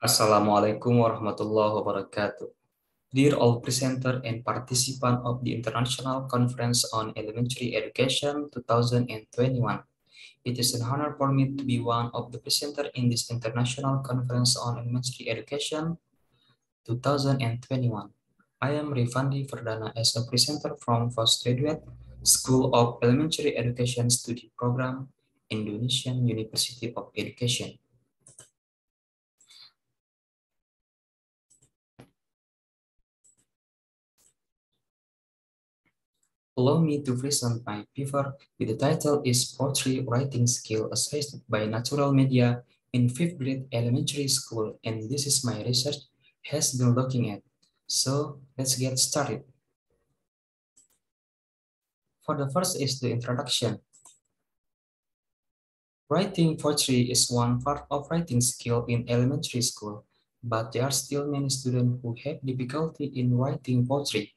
Assalamualaikum warahmatullahi wabarakatuh. Dear all presenter and participant of the International Conference on Elementary Education 2021, it is an honor for me to be one of the presenter in this International Conference on Elementary Education 2021. I am Rifandi Verdana as a presenter from Postgraduate School of Elementary Education Study Program, Indonesian University of Education. Allow me to present my paper with the title is Poetry Writing Skill Assessed by Natural Media in 5th grade elementary school, and this is my research has been looking at. So let's get started. For the first is the introduction. Writing poetry is one part of writing skill in elementary school, but there are still many students who have difficulty in writing poetry.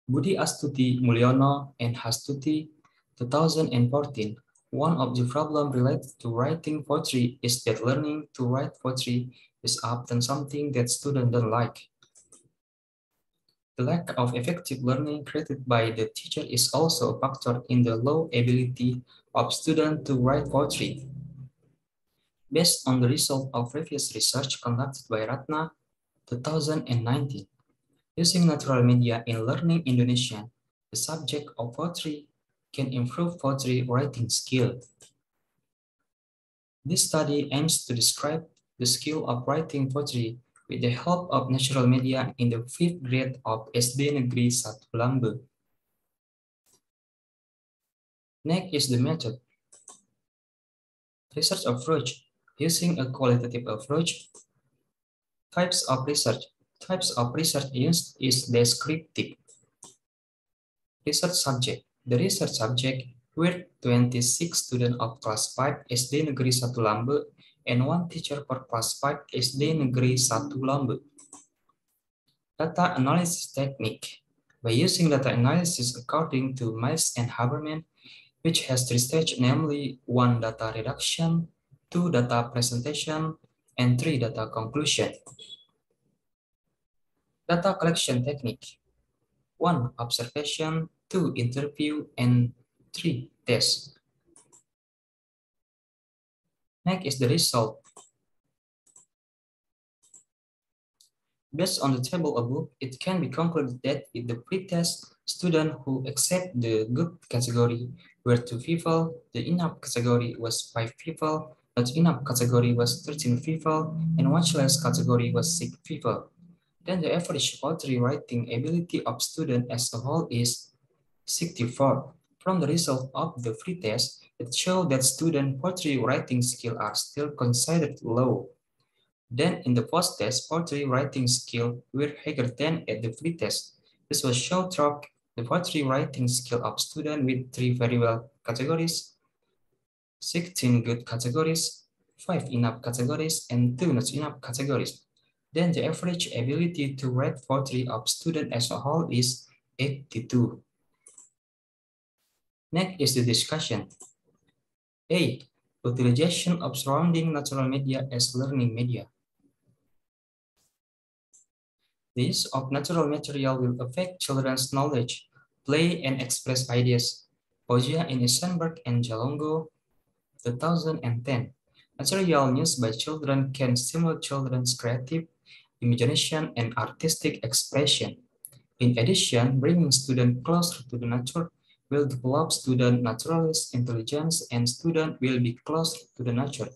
Budi Astuti Mulyono and Hastuti 2014. One of the problems related to writing poetry is that learning to write poetry is often something that students don't like. The lack of effective learning created by the teacher is also a factor in the low ability of students to write poetry. Based on the result of previous research conducted by Ratna 2019, using natural media in learning Indonesian, the subject of poetry can improve poetry writing skill. This study aims to describe the skill of writing poetry with the help of natural media in the 5th grade of SD Negeri 1 Lambe. Next is the method. Research approach. Using a qualitative approach. Types of research. Types of research used is descriptive. Research subject. The research subject were 26 students of class 5 SD Negeri 1 Lambe and one teacher per class 5 SD Negeri 1 Lambe. Data analysis technique. By using data analysis according to Miles and Haberman, which has 3 stages, namely 1 data reduction, 2 data presentation, and 3 data conclusion. Data collection technique. 1 observation, 2 interview, and 3 test. Next is the result. Based on the table above, it can be concluded that in the pre-test, students who accept the good category were 2 people, the enough category was 5 people, not enough category was 13 people, and much less category was 6 people. Then the average poetry writing ability of students as a whole is 64. From the result of the free test, it showed that student poetry writing skills are still considered low. Then in the post-test, poetry writing skill were higher than at the free test. This was shown through the poetry writing skill of students with 3 very well categories, 16 good categories, 5 enough categories, and 2 not enough categories. Then the average ability to write poetry of student as a whole is 82. Next is the discussion. A. Utilization of surrounding natural media as learning media. The use of natural material will affect children's knowledge, play, and express ideas. Poggia in Eisenberg and Jalongo, 2010. Material used by children can stimulate children's creative imagination and artistic expression. In addition, bringing students closer to the nature will develop student naturalist intelligence and student will be closer to the nature.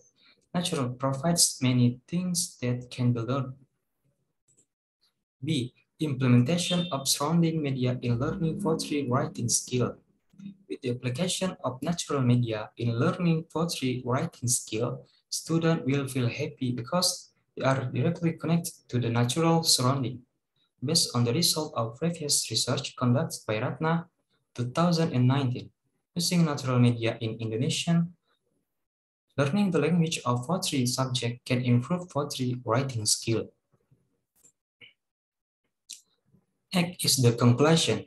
Nature provides many things that can be learned. B. Implementation of surrounding media in learning poetry writing skill. With the application of natural media in learning poetry writing skill, students will feel happy because they are directly connected to the natural surrounding. Based on the result of previous research conducted by Ratna 2019, using natural media in Indonesian, learning the language of poetry subject can improve poetry writing skill. Next is the conclusion.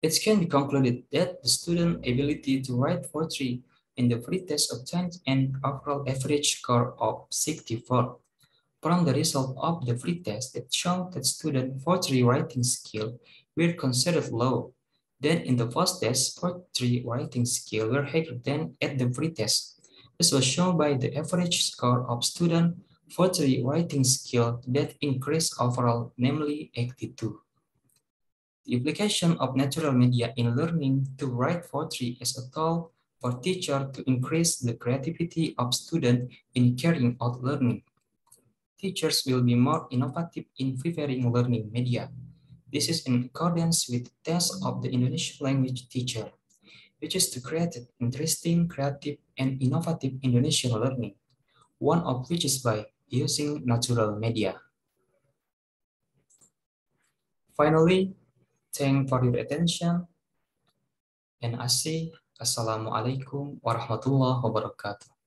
It can be concluded that the student's ability to write poetry and the free test obtained an overall average score of 64. From the result of the free test, it showed that students' poetry writing skills were considered low. Then in the first test, poetry writing skills were higher than at the free test. This was shown by the average score of student poetry writing skill that increased overall, namely 82. The application of natural media in learning to write poetry is a tool for teachers to increase the creativity of students in carrying out learning. Teachers will be more innovative in preparing learning media. This is in accordance with the task of the Indonesian language teacher, which is to create interesting, creative, and innovative Indonesian learning, one of which is by using natural media. Finally, thank for your attention, and I say Assalamualaikum warahmatullahi wabarakatuh.